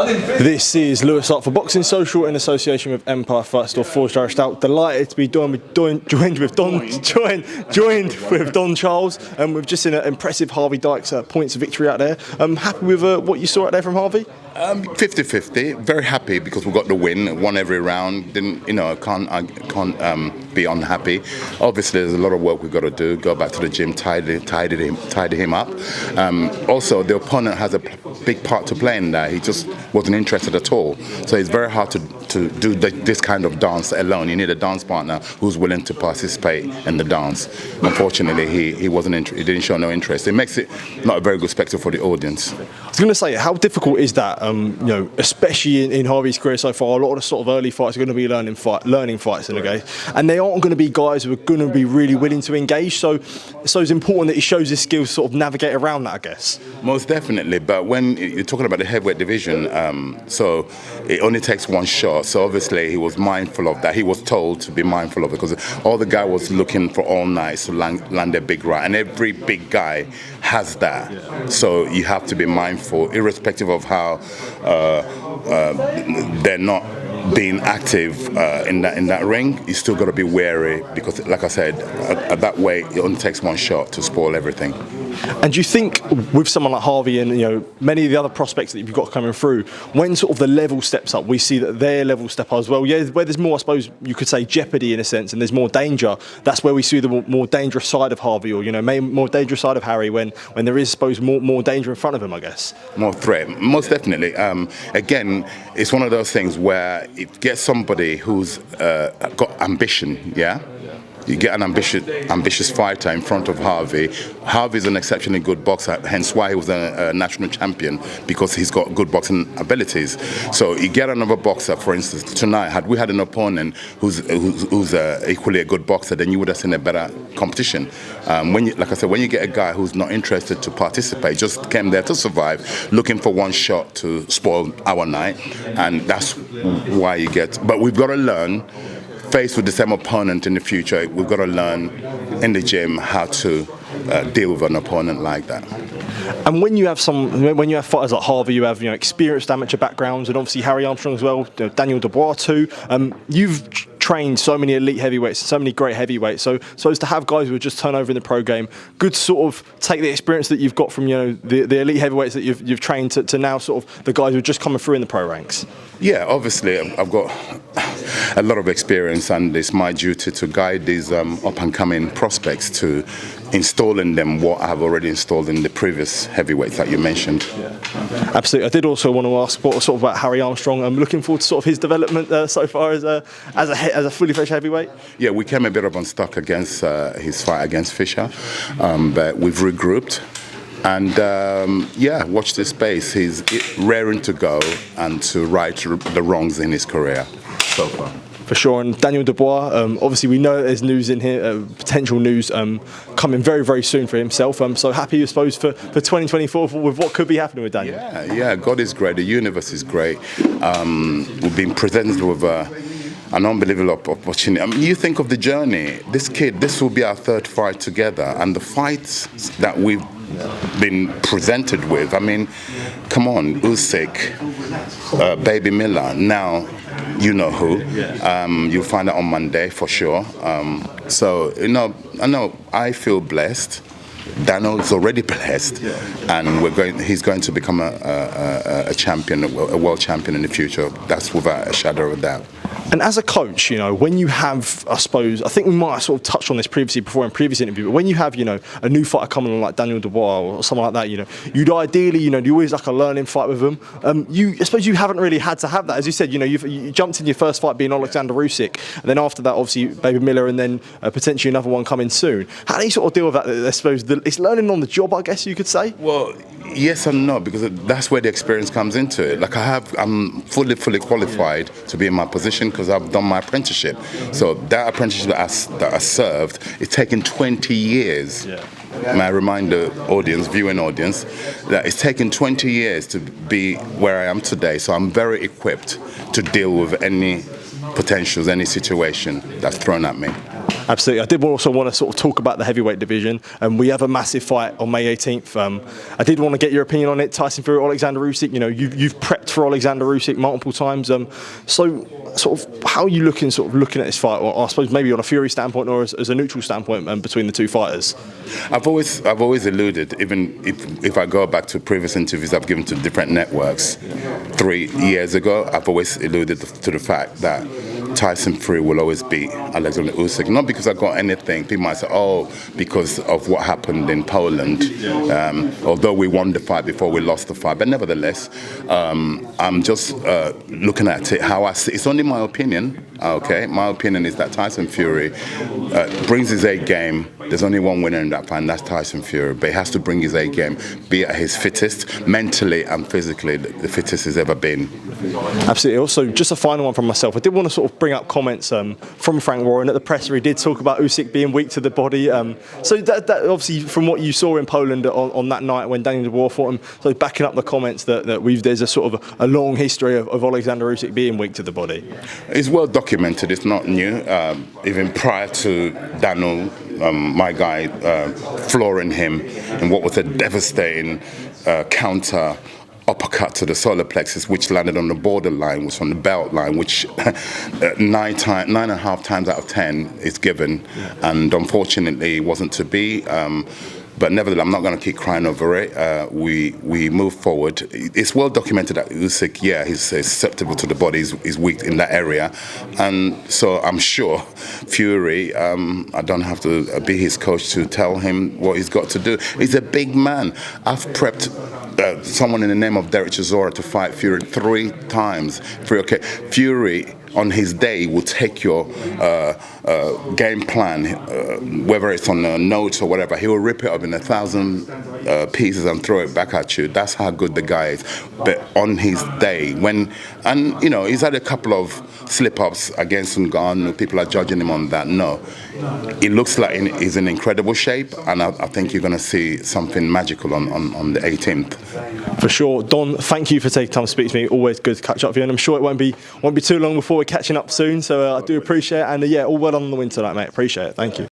This is Lewis Hart for Boxing Social in association with Empire Fight Store Forged Irish Stout. Delighted to be joined with Don Charles. We've just seen an impressive Harvey Dykes points of victory out there. Happy with what you saw out there from Harvey? 50-50. Very happy because we got the win. Won every round. I can't be unhappy. Obviously, there's a lot of work we've got to do. Go back to the gym, tidy him up. Also, the opponent has a big part to play in that. He just wasn't interested at all. So it's very hard to do this kind of dance alone. You need a dance partner who's willing to participate in the dance. Unfortunately, he wasn't. He didn't show no interest. It makes it not a very good spectacle for the audience. I was going to say, how difficult is that? Especially in Harvey's career so far, a lot of the sort of early fights are going to be learning fights in a game, and they aren't going to be guys who are going to be really willing to engage. So it's important that he shows his skills to sort of navigate around that, I guess. Most definitely, but when you're talking about the heavyweight division, so it only takes one shot. So obviously he was mindful of that. He was told to be mindful of it because all the guy was looking for all night to land a big right, and every big guy has that. Yeah. So you have to be mindful, irrespective of how they're not being active in that ring. You still got to be wary because, like I said, that way it only takes one shot to spoil everything. And do you think with someone like Harvey and many of the other prospects that you've got coming through, when sort of the level steps up, we see that their level step up as well? Yeah, where there's more, I suppose you could say, jeopardy in a sense, and there's more danger. That's where we see the more dangerous side of Harvey, or maybe more dangerous side of Harry when there is, I suppose, more danger in front of him, I guess. More threat, most definitely. Again, it's one of those things where it gets somebody who's got ambition, yeah? You get an ambitious fighter in front of Harvey. Harvey's an exceptionally good boxer, hence why he was a national champion, because he's got good boxing abilities. So you get another boxer, for instance, tonight, had we had an opponent who's equally a good boxer, then you would have seen a better competition. Like I said, when you get a guy who's not interested to participate, just came there to survive, looking for one shot to spoil our night, and that's why you get. But we've got to learn. Faced with the same opponent in the future, we've got to learn in the gym how to deal with an opponent like that. And when you have fighters like Harvey, you have experienced amateur backgrounds, and obviously Harry Armstrong as well, Daniel Dubois too. You've trained so many elite heavyweights, so many great heavyweights. So as to have guys who have just turned over in the pro game, good to sort of take the experience that you've got from the elite heavyweights that you've trained to now sort of the guys who are just coming through in the pro ranks. Yeah, obviously I've got a lot of experience, and it's my duty to guide these up-and-coming prospects to install in them what I have already installed in the previous heavyweights that you mentioned. Yeah. Absolutely. I did also want to ask what sort of about Harry Armstrong. I'm looking forward to sort of his development so far as a fully fledged heavyweight. Yeah, we came a bit of unstuck against his fight against Fisher, but we've regrouped. And watch this space. He's raring to go and to right the wrongs in his career so far. For sure. And Daniel Dubois, obviously we know there's news in here, potential news coming very, very soon for himself. So happy, I suppose, for 2024 with what could be happening with Daniel. Yeah, God is great. The universe is great. We've been presented with an unbelievable opportunity. I mean, you think of the journey. This will be our third fight together, and the fights that we've been presented with. I mean, come on, Usyk, Baby Miller. Now, you know who. You'll find out on Monday for sure. So I know I feel blessed. Daniel's already blessed, and he's going to become a champion, a world champion in the future. That's without a shadow of a doubt. And as a coach, when you have, I suppose, I think we might have sort of touched on this previously before in previous interview, but when you have, a new fighter coming on like Daniel Dubois or someone like that, you'd ideally, you always like a learning fight with them. I suppose you haven't really had to have that. As you said, you jumped in your first fight being Oleksandr Usyk, and then after that, obviously, Baby Miller, and then potentially another one coming soon. How do you sort of deal with that? I suppose it's learning on the job, I guess you could say. Well, yes and no, because that's where the experience comes into it. Like I'm fully qualified to be in my position because I've done my apprenticeship. So that apprenticeship that I served, it's taken 20 years. Yeah. May I remind the viewing audience, that it's taken 20 years to be where I am today. So I'm very equipped to deal with any potentials, any situation that's thrown at me. Absolutely. I did also want to sort of talk about the heavyweight division. We have a massive fight on May 18th. I did want to get your opinion on it. Tyson Fury, Oleksandr Usyk. You know, you've prepped for Oleksandr Usyk multiple times. So, sort of, how are you looking at this fight, or I suppose maybe on a Fury standpoint or as a neutral standpoint between the two fighters? I've always alluded, even if I go back to previous interviews I've given to different networks 3 years ago, I've always alluded to the fact that Tyson Fury will always beat Oleksandr Usyk. Not because I got anything. People might say, oh, because of what happened in Poland. Although we won the fight before we lost the fight. But nevertheless, I'm just looking at it how I see. It's only my opinion. Okay, my opinion is that Tyson Fury brings his A game. There's only one winner in that fight, and that's Tyson Fury. But he has to bring his A game, be at his fittest, mentally and physically, the fittest he's ever been. Absolutely. Also, just a final one from myself. I did want to sort of bring up comments from Frank Warren at the presser. He did talk about Usyk being weak to the body. So that obviously, from what you saw in Poland on that night when Daniel Dubois fought him, so backing up the comments that there's a sort of a long history of Oleksandr Usyk being weak to the body. It's well documented. It's not new. Even prior to Daniel, my guy, flooring him in what was a devastating counter uppercut to the solar plexus, which landed on the borderline, was on the belt line, which 9.5 times out of 10 is given, and unfortunately it wasn't to be. But nevertheless, I'm not going to keep crying over it. We move forward. It's well documented that Usyk, yeah, he's susceptible to the body. He's weak in that area, and so I'm sure Fury. I don't have to be his coach to tell him what he's got to do. He's a big man. I've prepped someone in the name of Derek Chisora to fight Fury 3 times. Fury on his day will take your game plan, whether it's on a note or whatever. He will rip it up in 1,000 pieces and throw it back at you. That's how good the guy is. But on his day, and you know, he's had a couple of slip-ups against Ngannou. People are judging him on that. No, it looks like he's in incredible shape, and I think you're going to see something magical on the 18th. For sure. Don, thank you for taking time to speak to me. Always good to catch up with you, and I'm sure it won't be too long before we're catching up soon. So I do appreciate it, and yeah, all well on the win tonight, mate. Appreciate it. Thank you.